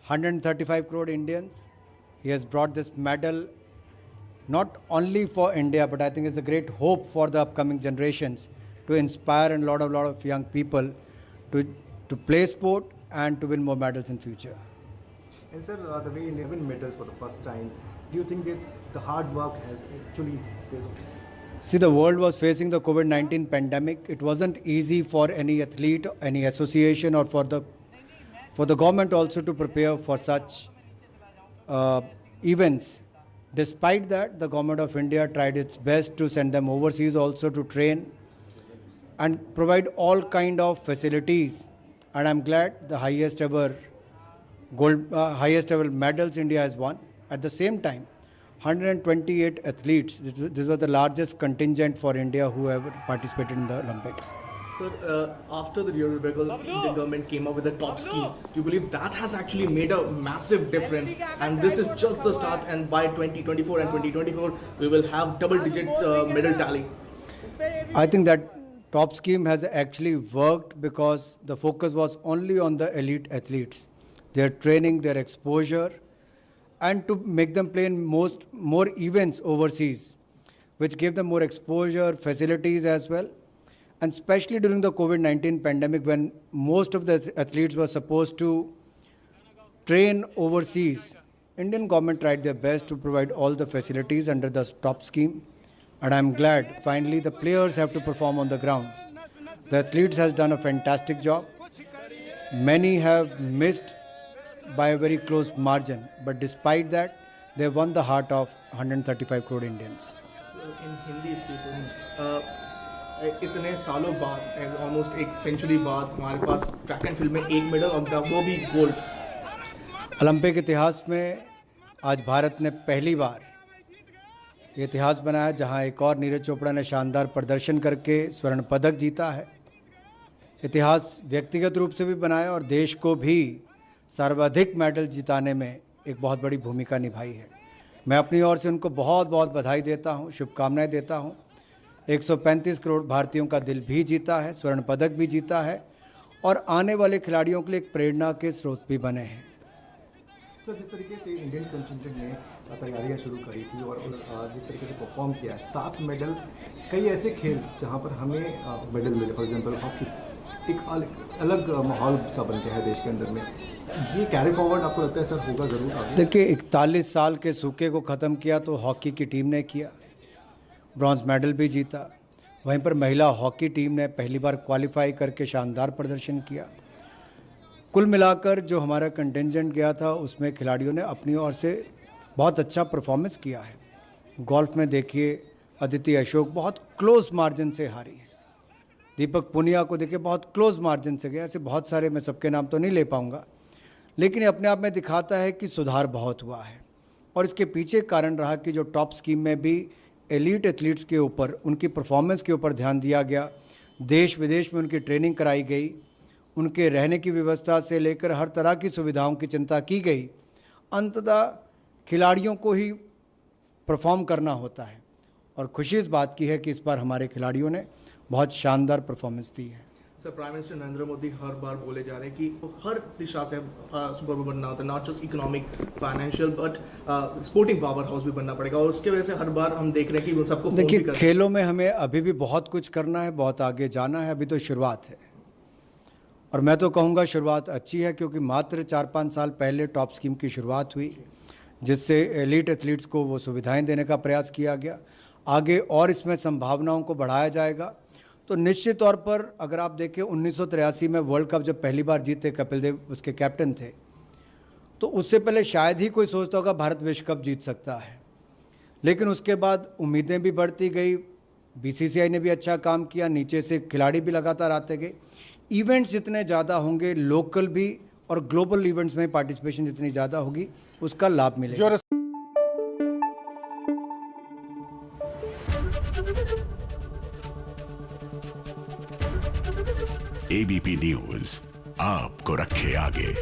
135 crore Indians. He has brought this medal not only for India, but I think it's a great hope for the upcoming generations to inspire a lot of young people to play sport and to win more medals in future. And sir, the way India win medals for the first time, do you think that the hard work has actually paid off? See, the world was facing the COVID-19 pandemic. It wasn't easy for any athlete, any association, or for the government also to prepare for such events. Despite that, the government of India tried its best to send them overseas also to train and provide all kind of facilities. And I'm glad the highest ever medals India has won. At the same time, 128 athletes. This was the largest contingent for India who ever participated in the Olympics. Sir, after the Rio Olympics, the government came up with a top scheme. Do you believe that has actually made a massive difference? And this is just the start, and by 2024 and 2024, we will have double-digit medal tally. I think that top scheme has actually worked because the focus was only on the elite athletes, their training, their exposure, and to make them play in more events overseas, which gave them more exposure, facilities as well. And especially during the COVID-19 pandemic, when most of the athletes were supposed to train overseas, Indian government tried their best to provide all the facilities under the top scheme. And I'm glad finally the players have to perform on the ground. The athletes has done a fantastic job. Many have missed by a very close margin, but despite that, they won the heart of 135 crore Indians. In Hindi, इतने सालों बाद, almost एक century बाद हमारे पास track and field में एक medal और वो भी गोल्ड. ओलंपिक इतिहास में आज भारत ने पहली बार ये इतिहास बनाया जहां एक और नीरज चोपड़ा ने शानदार प्रदर्शन करके स्वर्ण पदक जीता है. इतिहास व्यक्तिगत रूप से भी बनाया और देश को भी सर्वाधिक मेडल जिताने में एक बहुत बड़ी भूमिका निभाई है. मैं अपनी ओर से उनको बहुत बहुत बधाई देता हूं, शुभकामनाएं देता हूं. 135 करोड़ भारतीयों का दिल भी जीता है, स्वर्ण पदक भी जीता है और आने वाले खिलाड़ियों के लिए एक प्रेरणा के स्रोत भी बने हैं. सर, जिस तरीके से इंडियन कंटिजेंट ने तैयारियां शुरू करी थी और जिस तरीके से परफॉर्म किया, 7 मेडल, कई ऐसे खेल जहां पर हमें मेडल मिले, फॉर एग्जांपल हॉकी, एक अलग माहौल सा बन गया है देश के अंदर में. ये कैरी फॉरवर्ड आपको लगता है सर होगा ज़रूर आगे? देखिए, 41 साल के सूखे को ख़त्म किया तो हॉकी की टीम ने किया, ब्रॉन्ज मेडल भी जीता. वहीं पर महिला हॉकी टीम ने पहली बार क्वालिफाई करके शानदार प्रदर्शन किया. कुल मिलाकर जो हमारा कंटिजेंट गया था उसमें खिलाड़ियों ने अपनी ओर से बहुत अच्छा परफॉर्मेंस किया है. गोल्फ में देखिए, अदिति अशोक बहुत क्लोज मार्जिन से हारी है. दीपक पुनिया को देखिए बहुत क्लोज मार्जिन से गया. ऐसे बहुत सारे, मैं सबके नाम तो नहीं ले पाऊंगा, लेकिन ये अपने आप में दिखाता है कि सुधार बहुत हुआ है. और इसके पीछे कारण रहा कि जो टॉप स्कीम में भी एलीट एथलीट्स के ऊपर, उनकी परफॉर्मेंस के ऊपर ध्यान दिया गया. देश विदेश में उनकी ट्रेनिंग कराई गई, उनके रहने की व्यवस्था से लेकर हर तरह की सुविधाओं की चिंता की गई. अंततः खिलाड़ियों को ही परफॉर्म करना होता है और खुशी इस बात की है कि इस बार हमारे खिलाड़ियों ने बहुत शानदार परफॉर्मेंस दी है. Sir, prime minister Narendra Modi हर बार बोले जा रहे हैं कि हर दिशा से सुपर बनना होता है, not just economic, financial, but sporting power house भी बनना पड़ेगा. और उसके वजह से हर बार हम देख रहे हैं कि उन सबको देखिए, खेलों में हमें अभी भी बहुत कुछ करना है, बहुत आगे जाना है. अभी तो शुरुआत है और मैं तो कहूँगा शुरुआत अच्छी है, क्योंकि मात्र 4-5 साल पहले टॉप स्कीम की शुरुआत हुई, जिससे एलीट एथलीट्स को वो सुविधाएं देने का प्रयास किया गया. आगे और इसमें संभावनाओं को बढ़ाया जाएगा. तो निश्चित तौर पर अगर आप देखें, 1983 में वर्ल्ड कप जब पहली बार जीते, कपिल देव उसके कैप्टन थे, तो उससे पहले शायद ही कोई सोचता होगा भारत विश्व कप जीत सकता है. लेकिन उसके बाद उम्मीदें भी बढ़ती गई, बीसीसीआई ने भी अच्छा काम किया, नीचे से खिलाड़ी भी लगातार आते गए. इवेंट्स जितने ज़्यादा होंगे, लोकल भी और ग्लोबल इवेंट्स में पार्टिसिपेशन जितनी ज़्यादा होगी, उसका लाभ मिलेगा. एबीपी न्यूज आपको रखे आगे.